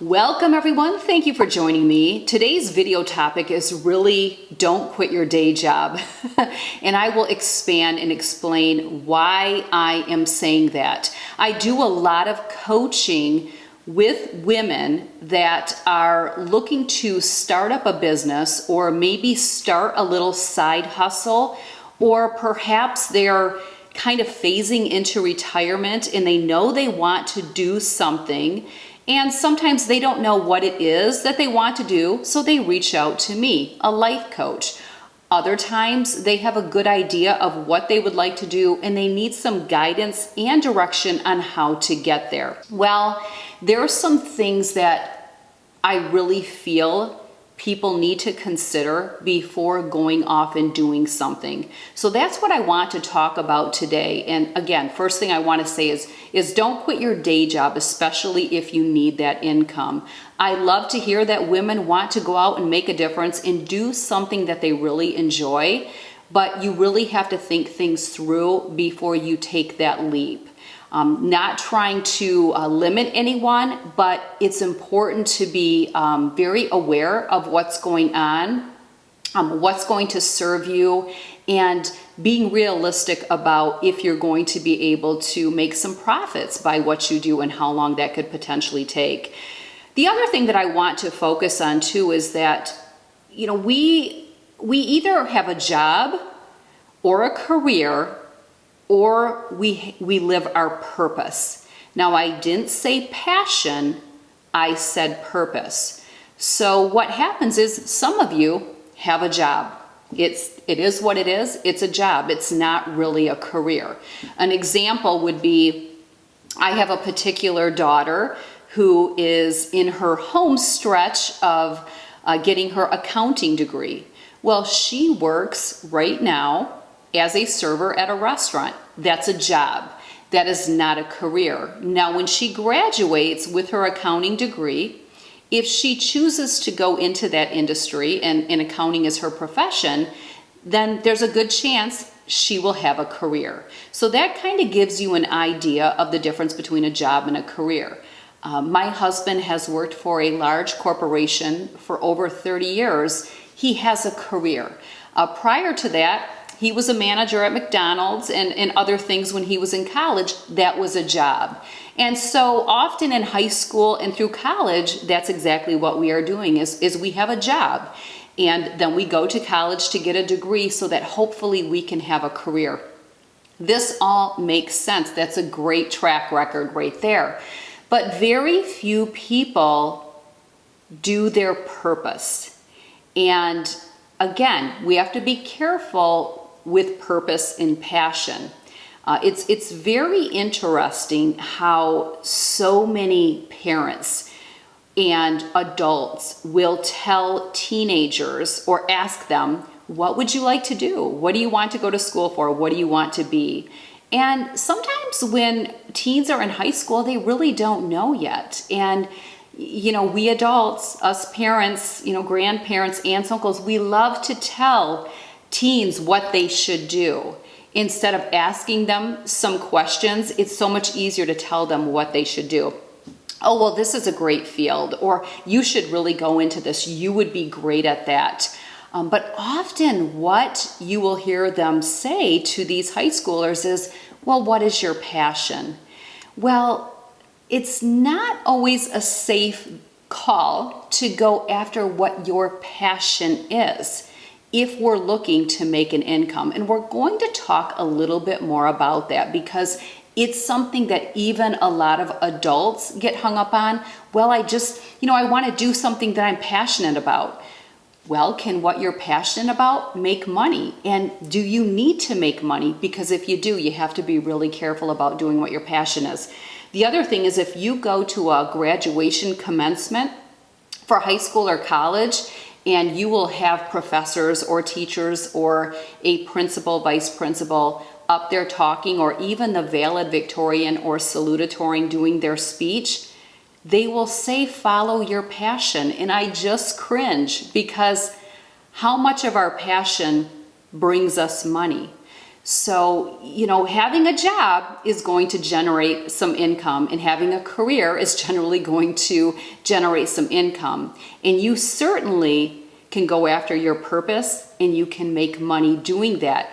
Welcome everyone, thank you for joining me. Today's video topic is really don't quit your day job. And I will expand and explain why I am saying that. I do a lot of coaching with women that are looking to start up a business or maybe start a little side hustle, or perhaps they're kind of phasing into retirement and they know they want to do something. And sometimes they don't know what it is that they want to do, so they reach out to me, a life coach. Other times they have a good idea of what they would like to do and they need some guidance and direction on how to get there. Well, there are some things that I really feel people need to consider before going off and doing something. So that's what I want to talk about today. And again, first thing I want to say is don't quit your day job, especially if you need that income. I love to hear that women want to go out and make a difference and do something that they really enjoy, but you really have to think things through before you take that leap. Not trying to limit anyone, but it's important to be very aware of what's going on, what's going to serve you, and being realistic about if you're going to be able to make some profits by what you do and how long that could potentially take. The other thing that I want to focus on too is that, we either have a job or a career, or we live our purpose. Now, I didn't say passion, I said purpose. So what happens is some of you have a job. It is what it is. It's a job. It's not really a career. An example would be, I have a particular daughter who is in her home stretch of getting her accounting degree. Well, she works right now as a server at a restaurant. That's a job. That is not a career. Now, when she graduates with her accounting degree, if she chooses to go into that industry and accounting is her profession, then there's a good chance she will have a career. So that kind of gives you an idea of the difference between a job and a career. My husband has worked for a large corporation for over 30 years. He has a career. Prior to that, he was a manager at McDonald's and other things when he was in college. That was a job. And so often in high school and through college, that's exactly what we are doing is we have a job. And then we go to college to get a degree so that hopefully we can have a career. This all makes sense. That's a great track record right there. But very few people do their purpose. And again, we have to be careful with purpose and passion. It's very interesting how so many parents and adults will tell teenagers or ask them, what would you like to do? What do you want to go to school for? What do you want to be? And sometimes when teens are in high school, they really don't know yet. And we adults, us parents, grandparents, aunts, uncles, we love to tell teens what they should do. Instead of asking them some questions, it's so much easier to tell them what they should do. Oh, well, this is a great field, or you should really go into this. You would be great at that. But often what you will hear them say to these high schoolers is, well, what is your passion? Well, it's not always a safe call to go after what your passion is if we're looking to make an income. And we're going to talk a little bit more about that because it's something that even a lot of adults get hung up on. Well, I want to do something that I'm passionate about. Well, can what you're passionate about make money? And do you need to make money? Because if you do, you have to be really careful about doing what your passion is. The other thing is if you go to a graduation commencement for high school or college, and you will have professors or teachers or a principal, vice principal up there talking, or even the valedictorian or salutatorian doing their speech, they will say, follow your passion. And I just cringe because how much of our passion brings us money? So, having a job is going to generate some income, and having a career is generally going to generate some income. And you certainly can go after your purpose and you can make money doing that.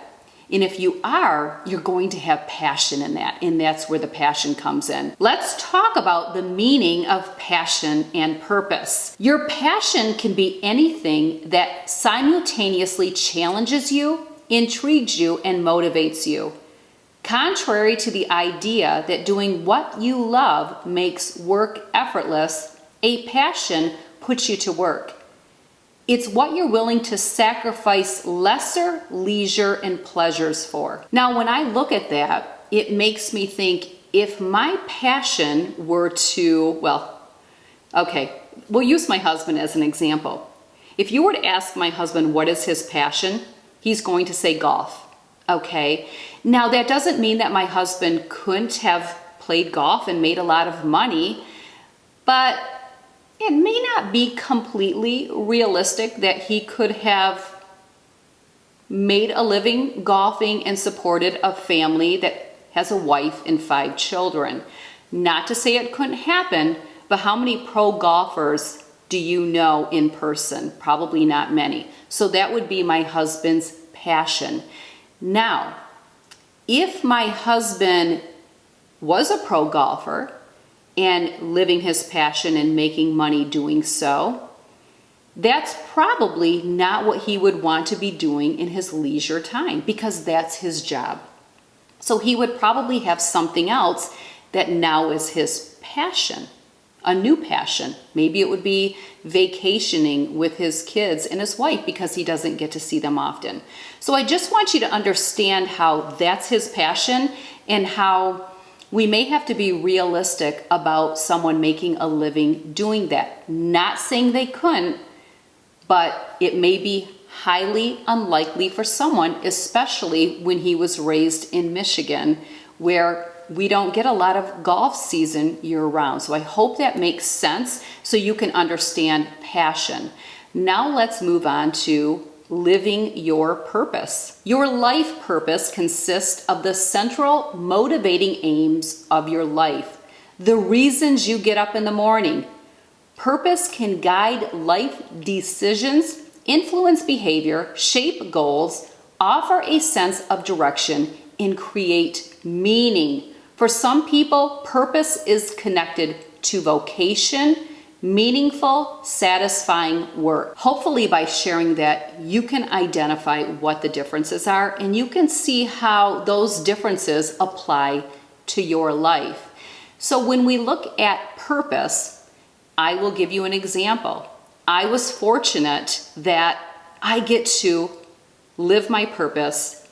And if you are, you're going to have passion in that, and that's where the passion comes in. Let's talk about the meaning of passion and purpose. Your passion can be anything that simultaneously challenges you, intrigues you, and motivates you. Contrary to the idea that doing what you love makes work effortless, a passion puts you to work. It's what you're willing to sacrifice lesser leisure and pleasures for. Now, when I look at that, it makes me think, if my passion were to, we'll use my husband as an example. If you were to ask my husband what is his passion, he's going to say golf. Okay. Now, that doesn't mean that my husband couldn't have played golf and made a lot of money, but it may not be completely realistic that he could have made a living golfing and supported a family that has a wife and 5 children. Not to say it couldn't happen, but how many pro golfers do you know in person? Probably not many. So that would be my husband's passion. Now, if my husband was a pro golfer and living his passion and making money doing so, that's probably not what he would want to be doing in his leisure time, because that's his job. So he would probably have something else that now is his passion, a new passion. Maybe it would be vacationing with his kids and his wife because he doesn't get to see them often. So I just want you to understand how that's his passion, and how we may have to be realistic about someone making a living doing that. Not saying they couldn't, but it may be highly unlikely for someone, especially when he was raised in Michigan, where we don't get a lot of golf season year round. So I hope that makes sense so you can understand passion. Now let's move on to living your purpose. Your life purpose consists of the central motivating aims of your life, the reasons you get up in the morning. Purpose can guide life decisions, influence behavior, shape goals, offer a sense of direction, and create meaning. For some people, purpose is connected to vocation, meaningful, satisfying work. Hopefully by sharing that, you can identify what the differences are, and you can see how those differences apply to your life. So when we look at purpose, I will give you an example. I was fortunate that I get to live my purpose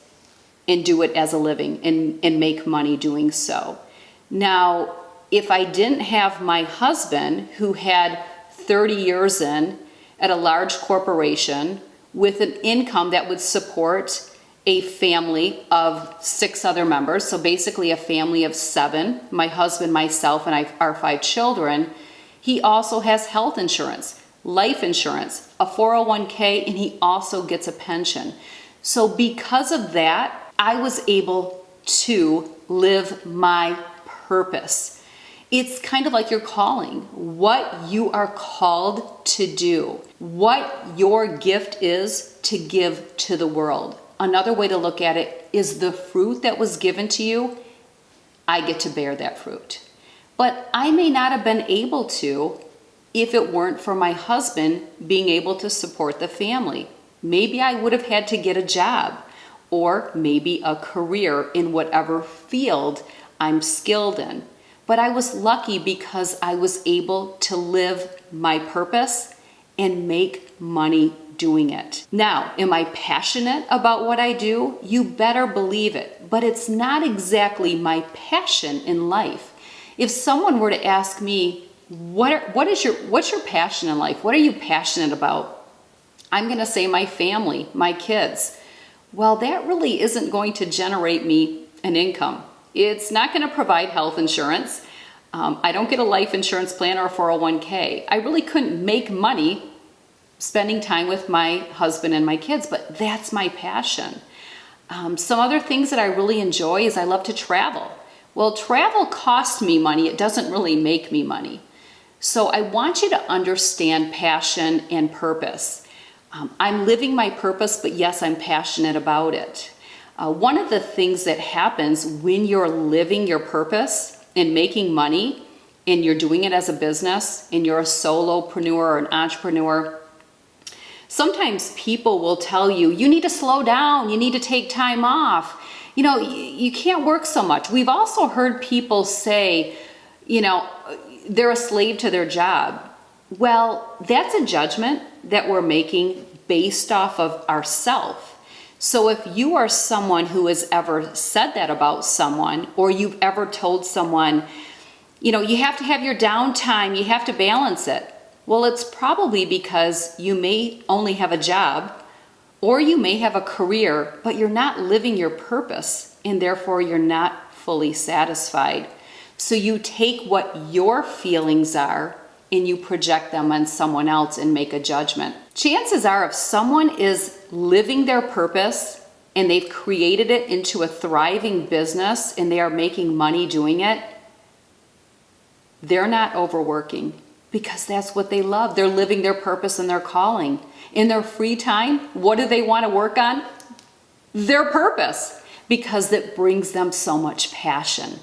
and do it as a living and make money doing so. Now, if I didn't have my husband, who had 30 years in at a large corporation with an income that would support a family of 6 other members, so basically a family of 7, my husband, myself, and our 5 children, he also has health insurance, life insurance, a 401k, and he also gets a pension. So because of that, I was able to live my purpose. It's kind of like your calling, what you are called to do, what your gift is to give to the world. Another way to look at it is the fruit that was given to you, I get to bear that fruit. But I may not have been able to if it weren't for my husband being able to support the family. Maybe I would have had to get a job, or maybe a career in whatever field I'm skilled in. But I was lucky because I was able to live my purpose and make money doing it. Now, am I passionate about what I do? You better believe it, but it's not exactly my passion in life. If someone were to ask me, what's your passion in life? What are you passionate about? I'm going to say my family, my kids. Well, that really isn't going to generate me an income. It's not going to provide health insurance. I don't get a life insurance plan or a 401k. I really couldn't make money spending time with my husband and my kids, but that's my passion. Some other things that I really enjoy is I love to travel. Well, travel costs me money. It doesn't really make me money. So I want you to understand passion and purpose. I'm living my purpose, but yes, I'm passionate about it. One of the things that happens when you're living your purpose and making money, and you're doing it as a business, and you're a solopreneur or an entrepreneur, sometimes people will tell you, you need to slow down, you need to take time off. You know, you can't work so much. We've also heard people say, you know, they're a slave to their job. Well, that's a judgment that we're making based off of ourselves. So if you are someone who has ever said that about someone, or you've ever told someone, you know, you have to have your downtime, you have to balance it. Well, it's probably because you may only have a job, or you may have a career, but you're not living your purpose, and therefore you're not fully satisfied. So you take what your feelings are and you project them on someone else and make a judgment. Chances are, if someone is living their purpose and they've created it into a thriving business and they are making money doing it, they're not overworking, because that's what they love. They're living their purpose and their calling. In their free time, what do they want to work on? Their purpose, because it brings them so much passion.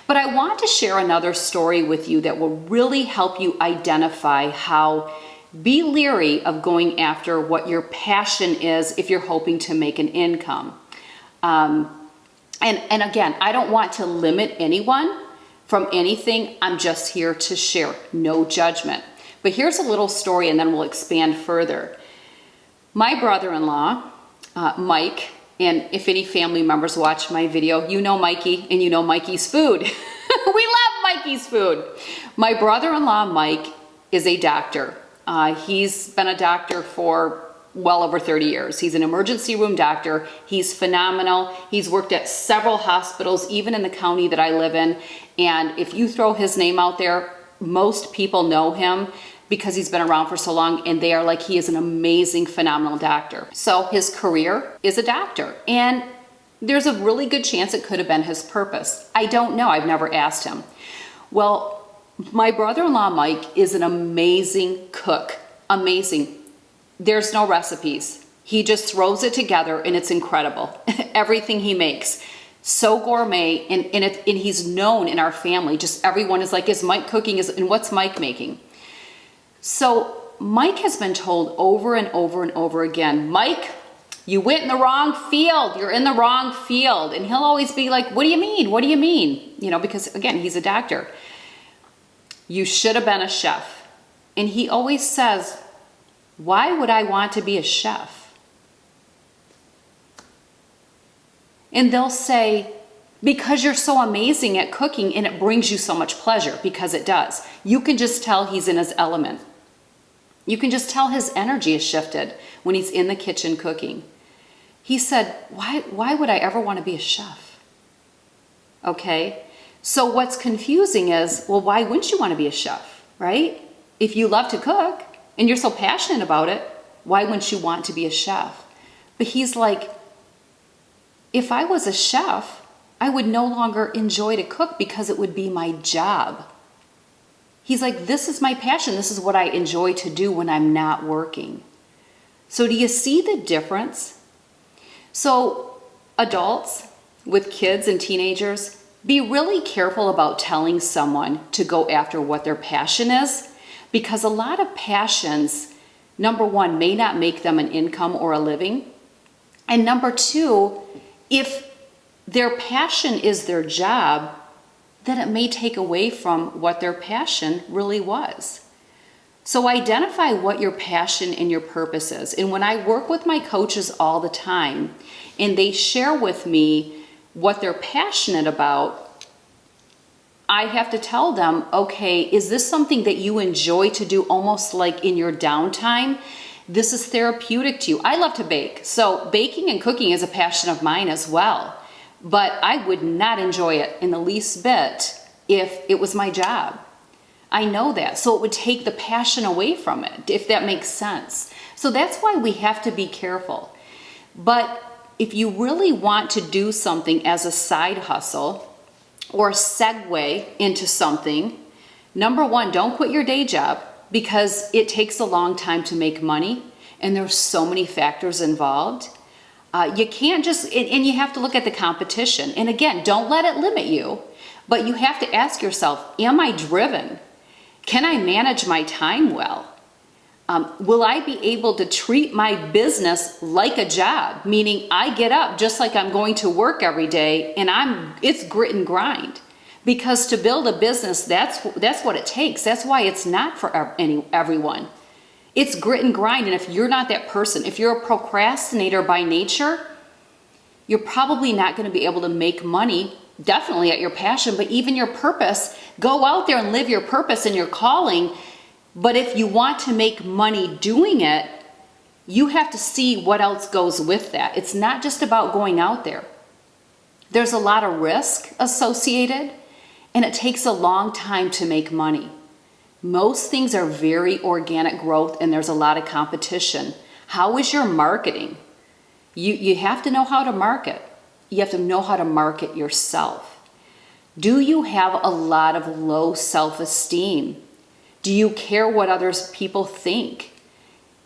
But I want to share another story with you that will really help you identify how be leery of going after what your passion is if you're hoping to make an income. And again, I don't want to limit anyone from anything. I'm just here to share, no judgment. But here's a little story, and then we'll expand further. My brother-in-law, Mike, and if any family members watch my video, you know Mikey, and you know Mikey's food. We love Mikey's food. My brother-in-law, Mike, is a doctor. He's been a doctor for well over 30 years. He's an emergency room doctor. He's phenomenal. He's worked at several hospitals, even in the county that I live in. And if you throw his name out there, most people know him because he's been around for so long, and they are like, he is an amazing, phenomenal doctor. So his career is a doctor, and there's a really good chance it could have been his purpose. I don't know. I've never asked him. Well, my brother-in-law, Mike, is an amazing cook. Amazing. There's no recipes. He just throws it together, and it's incredible. Everything he makes. So gourmet, and he's known in our family. Just everyone is like, is Mike cooking? And what's Mike making? So Mike has been told over and over and over again, Mike, you went in the wrong field. You're in the wrong field. And he'll always be like, what do you mean? What do you mean? You know, because again, he's a doctor. You should have been a chef. And he always says, why would I want to be a chef? And they'll say, because you're so amazing at cooking and it brings you so much pleasure, because it does. You can just tell he's in his element. You can just tell his energy is shifted when he's in the kitchen cooking. He said, why would I ever want to be a chef? Okay, so what's confusing is, well, why wouldn't you want to be a chef, right? If you love to cook and you're so passionate about it, why wouldn't you want to be a chef? But he's like, if I was a chef, I would no longer enjoy to cook because it would be my job. He's like, this is my passion. This is what I enjoy to do when I'm not working. So do you see the difference? So adults with kids and teenagers, be really careful about telling someone to go after what their passion is, because a lot of passions, number one, may not make them an income or a living. And number two, if their passion is their job, then it may take away from what their passion really was. So identify what your passion and your purpose is. And when I work with my coaches all the time, and they share with me what they're passionate about, I have to tell them, okay, is this something that you enjoy to do almost like in your downtime? This is therapeutic to you. I love to bake. So baking and cooking is a passion of mine as well. But I would not enjoy it in the least bit if it was my job. I know that. So it would take the passion away from it, if that makes sense. So that's why we have to be careful. But if you really want to do something as a side hustle or segue into something, number one, don't quit your day job, because it takes a long time to make money and there's so many factors involved. You can't just, and you have to look at the competition. And again, don't let it limit you, but you have to ask yourself, am I driven? Can I manage my time well? Will I be able to treat my business like a job? Meaning I get up just like I'm going to work every day and it's grit and grind. Because to build a business, that's what it takes. That's why it's not for everyone. It's grit and grind. And if you're not that person, if you're a procrastinator by nature, you're probably not going to be able to make money, definitely at your passion, but even your purpose. Go out there and live your purpose and your calling. But if you want to make money doing it, you have to see what else goes with that. It's not just about going out there. There's a lot of risk associated, and it takes a long time to make money. Most things are very organic growth, and there's a lot of competition. How is your marketing? You have to know how to market. You have to know how to market yourself. Do you have a lot of low self-esteem? Do you care what others people think?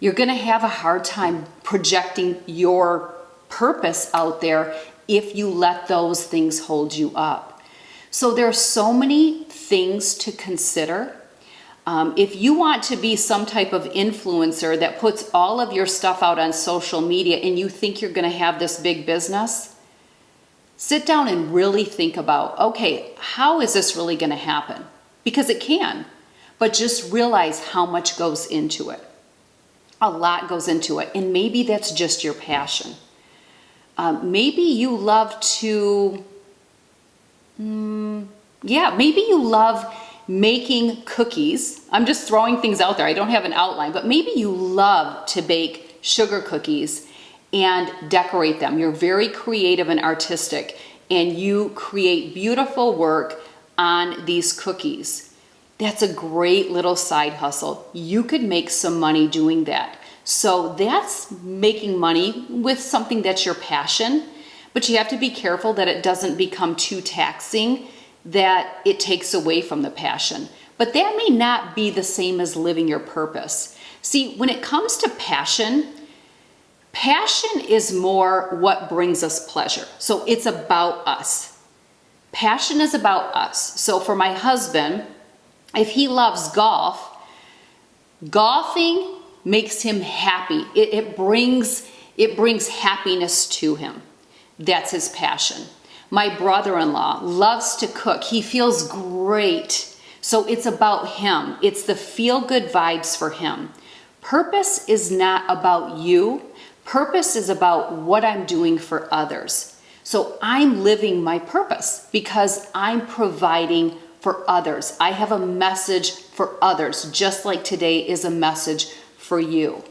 You're going to have a hard time projecting your purpose out there if you let those things hold you up. So there are so many things to consider. If you want to be some type of influencer that puts all of your stuff out on social media and you think you're going to have this big business, sit down and really think about, okay, how is this really going to happen? Because it can, but just realize how much goes into it. A lot goes into it, and maybe that's just your passion. Maybe you love to, maybe you love making cookies. I'm just throwing things out there. I don't have an outline, but maybe you love to bake sugar cookies and decorate them. You're very creative and artistic, and you create beautiful work on these cookies. That's a great little side hustle. You could make some money doing that. So that's making money with something that's your passion, but you have to be careful that it doesn't become too taxing, that it takes away from the passion. But that may not be the same as living your purpose. See, when it comes to passion is more what brings us pleasure. So it's about us. Passion is about us. So for my husband, if he loves golf, golfing makes him happy. It brings happiness to him. That's his passion. My brother-in-law loves to cook. He feels great. So it's about him. It's the feel-good vibes for him. Purpose is not about you. Purpose is about what I'm doing for others. So I'm living my purpose because I'm providing for others. I have a message for others, just like today is a message for you.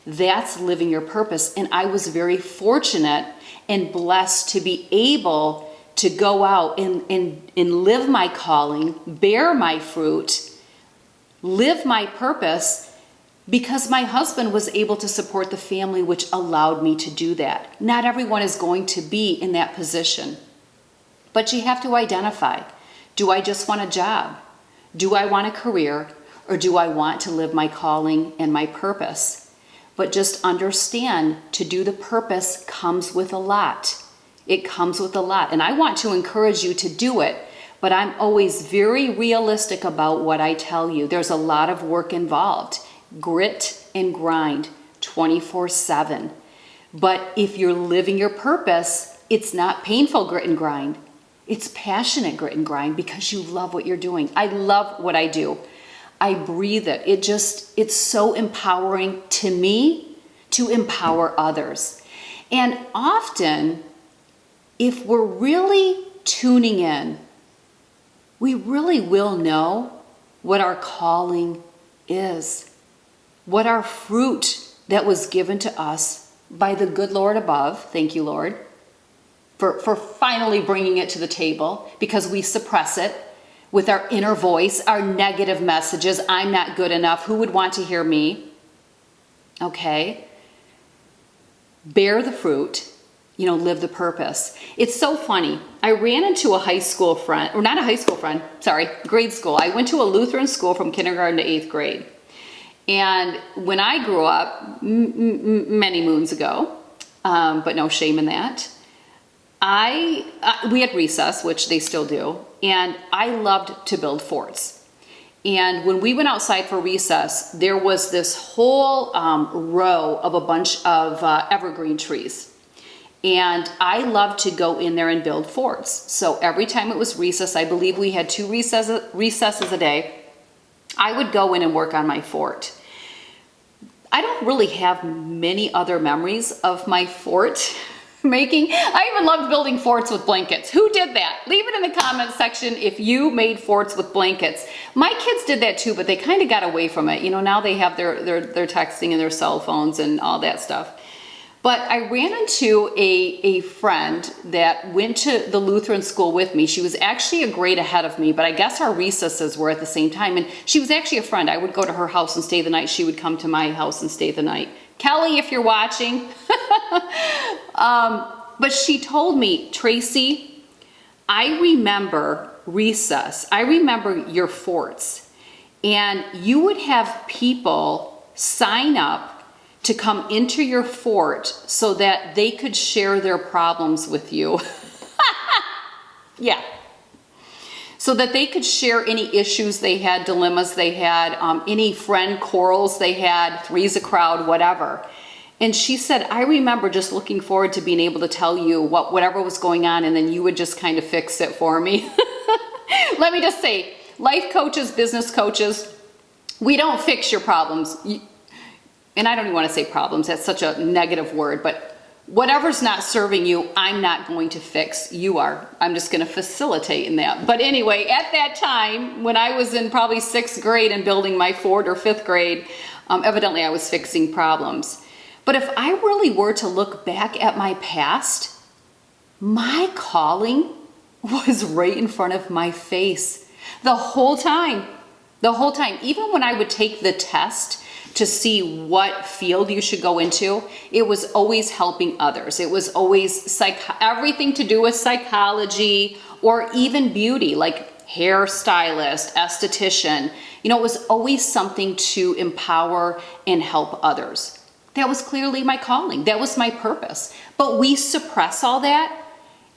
That's living your purpose. And I was very fortunate and blessed to be able to go out and live my calling, bear my fruit, live my purpose, because my husband was able to support the family, which allowed me to do that. Not everyone is going to be in that position, but you have to identify. Do I just want a job? Do I want a career? Or do I want to live my calling and my purpose? But just understand, to do the purpose comes with a lot. It comes with a lot. And I want to encourage you to do it, but I'm always very realistic about what I tell you. There's a lot of work involved. Grit and grind 24/7. But if you're living your purpose, it's not painful grit and grind. It's passionate grit and grind because you love what you're doing. I love what I do. I breathe it. It's so empowering to me to empower others. And often, if we're really tuning in, we really will know what our calling is, what our fruit that was given to us by the good Lord above. Thank you, Lord, for finally bringing it to the table, because we suppress it with our inner voice, our negative messages. I'm not good enough. Who would want to hear me? Okay. Bear the fruit live the purpose. It's so funny. I ran into a high school friend, or not a high school friend, sorry, grade school. I went to a Lutheran school from kindergarten to 8th grade. And when I grew up, many moons ago, but no shame in that, we had recess, which they still do, and I loved to build forts. And when we went outside for recess, there was this whole row of a bunch of evergreen trees. And I loved to go in there and build forts. So every time it was recess, I believe we had 2 recesses a day, I would go in and work on my fort. I don't really have many other memories of my fort making. I even loved building forts with blankets. Who did that? Leave it in the comment section if you made forts with blankets. My kids did that too, but they kind of got away from it. Now they have their texting and their cell phones and all that stuff. But I ran into a friend that went to the Lutheran school with me. She was actually a grade ahead of me, but I guess our recesses were at the same time. And she was actually a friend. I would go to her house and stay the night. She would come to my house and stay the night. Kelly, if you're watching. But she told me, Tracy, I remember recess. I remember your forts. And you would have people sign up to come into your fort so that they could share their problems with you. Yeah. So that they could share any issues they had, dilemmas they had, any friend quarrels they had, three's a crowd, whatever. And she said, I remember just looking forward to being able to tell you whatever was going on, and then you would just kind of fix it for me. Let me just say, life coaches, business coaches, we don't fix your problems. And I don't even want to say problems, that's such a negative word, but whatever's not serving you, I'm not going to fix. You are. I'm just going to facilitate in that. But anyway, at that time, when I was in probably 6th grade and building my 4th or 5th grade, evidently I was fixing problems. But if I really were to look back at my past, my calling was right in front of my face the whole time. The whole time. Even when I would take the test to see what field you should go into, it was always helping others. It was always everything to do with psychology or even beauty, like hairstylist, esthetician. It was always something to empower and help others. That was clearly my calling. That was my purpose. But we suppress all that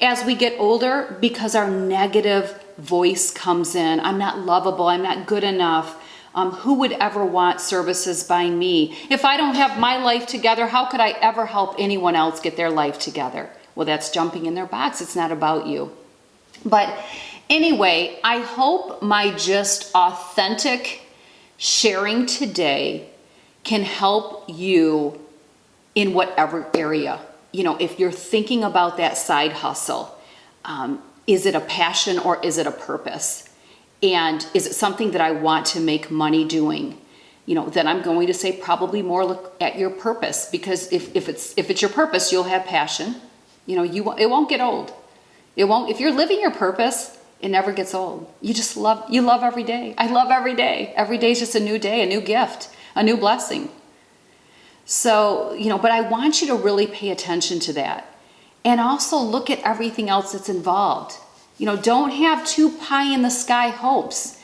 as we get older because our negative voice comes in. I'm not lovable. I'm not good enough. Who would ever want services by me? If I don't have my life together, how could I ever help anyone else get their life together? Well, that's jumping in their box. It's not about you. But anyway, I hope my just authentic sharing today can help you in whatever area. If you're thinking about that side hustle, is it a passion or is it a purpose? And is it something that I want to make money doing? Then I'm going to say probably more look at your purpose, because if it's your purpose, you'll have passion. It won't get old. It won't. If you're living your purpose, it never gets old. You love every day. I love every day. Every day is just a new day, a new gift, a new blessing. So, but I want you to really pay attention to that. And also look at everything else that's involved. Don't have too pie in the sky hopes.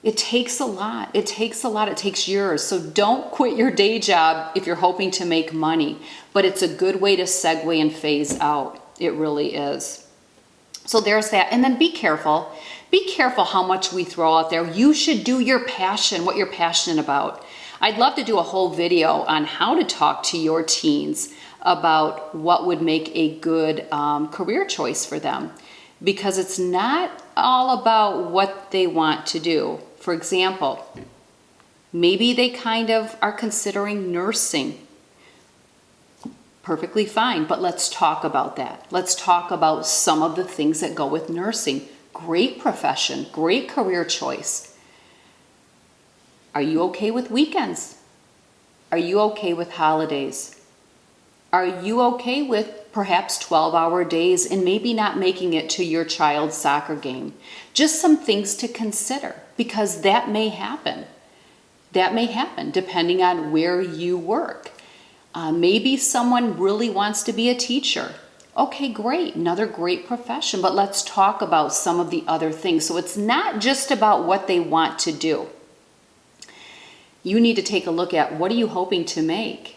It takes a lot. It takes years. So don't quit your day job if you're hoping to make money. But it's a good way to segue and phase out. It really is. So there's that. And then be careful. Be careful how much we throw out there. You should do your passion, what you're passionate about. I'd love to do a whole video on how to talk to your teens about what would make a good career choice for them. Because it's not all about what they want to do. For example, maybe they kind of are considering nursing. Perfectly fine, but let's talk about that. Let's talk about some of the things that go with nursing. Great profession, great career choice. Are you okay with weekends? Are you okay with holidays? Are you okay with perhaps 12-hour days and maybe not making it to your child's soccer game? Just some things to consider, because that may happen. That may happen depending on where you work. Maybe someone really wants to be a teacher Okay, great. Another great profession, but let's talk about some of the other things. So it's not just about what they want to do. You need to take a look at, what are you hoping to make?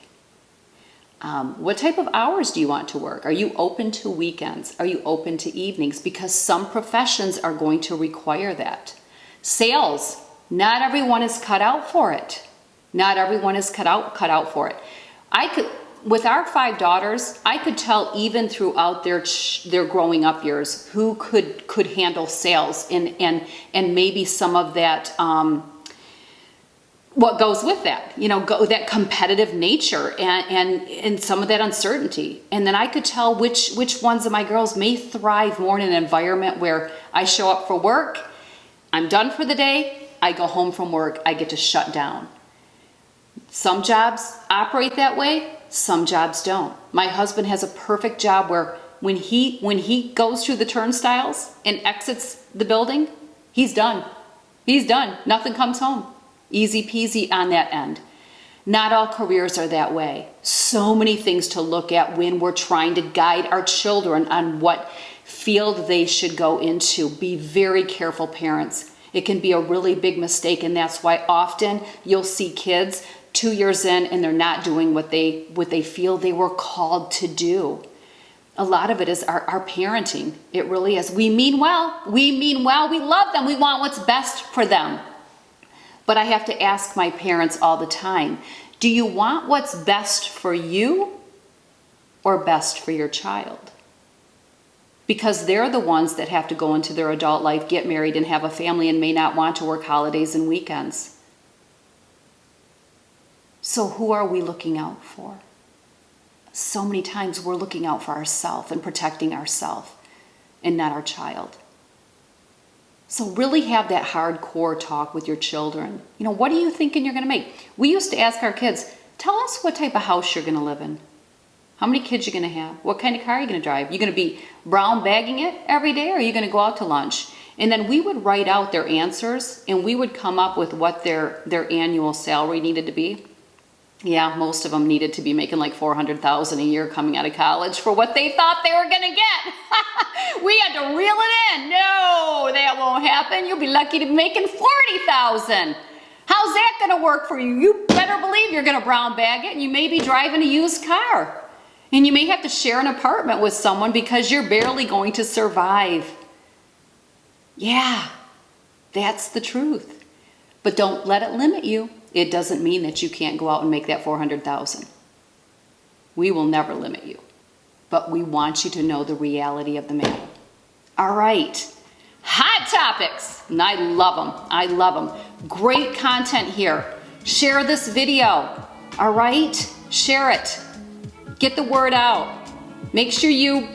What type of hours do you want to work? Are you open to weekends? Are you open to evenings? Because some professions are going to require that. Sales, not everyone is cut out for it. Not everyone is cut out for it. With our 5 daughters, I could tell even throughout their growing up years who could handle sales and maybe some of that, what goes with that, that competitive nature and some of that uncertainty. And then I could tell which ones of my girls may thrive more in an environment where I show up for work, I'm done for the day, I go home from work, I get to shut down. Some jobs operate that way, some jobs don't. My husband has a perfect job where when he goes through the turnstiles and exits the building, he's done. He's done. Nothing comes home. Easy peasy on that end. Not all careers are that way. So many things to look at when we're trying to guide our children on what field they should go into. Be very careful, parents. It can be a really big mistake, and that's why often you'll see kids 2 years in and they're not doing what they feel they were called to do. A lot of it is our parenting. It really is. We mean well. We love them. We want what's best for them. But I have to ask my parents all the time, do you want what's best for you or best for your child? Because they're the ones that have to go into their adult life, get married, and have a family, and may not want to work holidays and weekends. So who are we looking out for? So many times we're looking out for ourselves and protecting ourselves and not our child. So really have that hardcore talk with your children. What are you thinking you're going to make? We used to ask our kids, tell us what type of house you're going to live in. How many kids you're going to have? What kind of car are you going to drive? You're going to be brown bagging it every day, or are you going to go out to lunch? And then we would write out their answers, and we would come up with what their annual salary needed to be. Yeah, most of them needed to be making like $400,000 a year coming out of college for what they thought they were going to get. We had to reel it in. No, that won't happen. You'll be lucky to be making $40,000. How's that going to work for you? You better believe you're going to brown bag it, and you may be driving a used car. And you may have to share an apartment with someone because you're barely going to survive. Yeah, that's the truth. But don't let it limit you. It doesn't mean that you can't go out and make that $400,000. We will never limit you, but we want you to know the reality of the matter. All right, hot topics, and I love them. I love them. Great content here. Share this video. All right, share it. Get the word out. Make sure you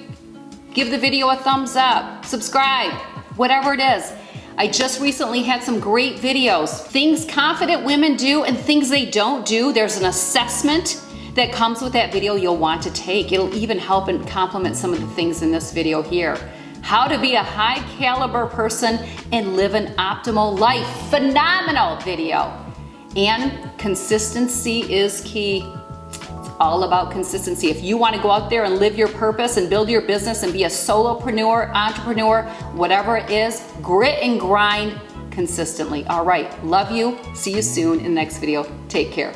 give the video a thumbs up, subscribe, whatever it is. I just recently had some great videos. Things confident women do and things they don't do. There's an assessment that comes with that video you'll want to take. It'll even help and complement some of the things in this video here. How to be a high caliber person and live an optimal life. Phenomenal video. And consistency is key. All about consistency. If you want to go out there and live your purpose and build your business and be a solopreneur, entrepreneur, whatever it is, grit and grind consistently. All right, love you. See you soon in the next video. Take care.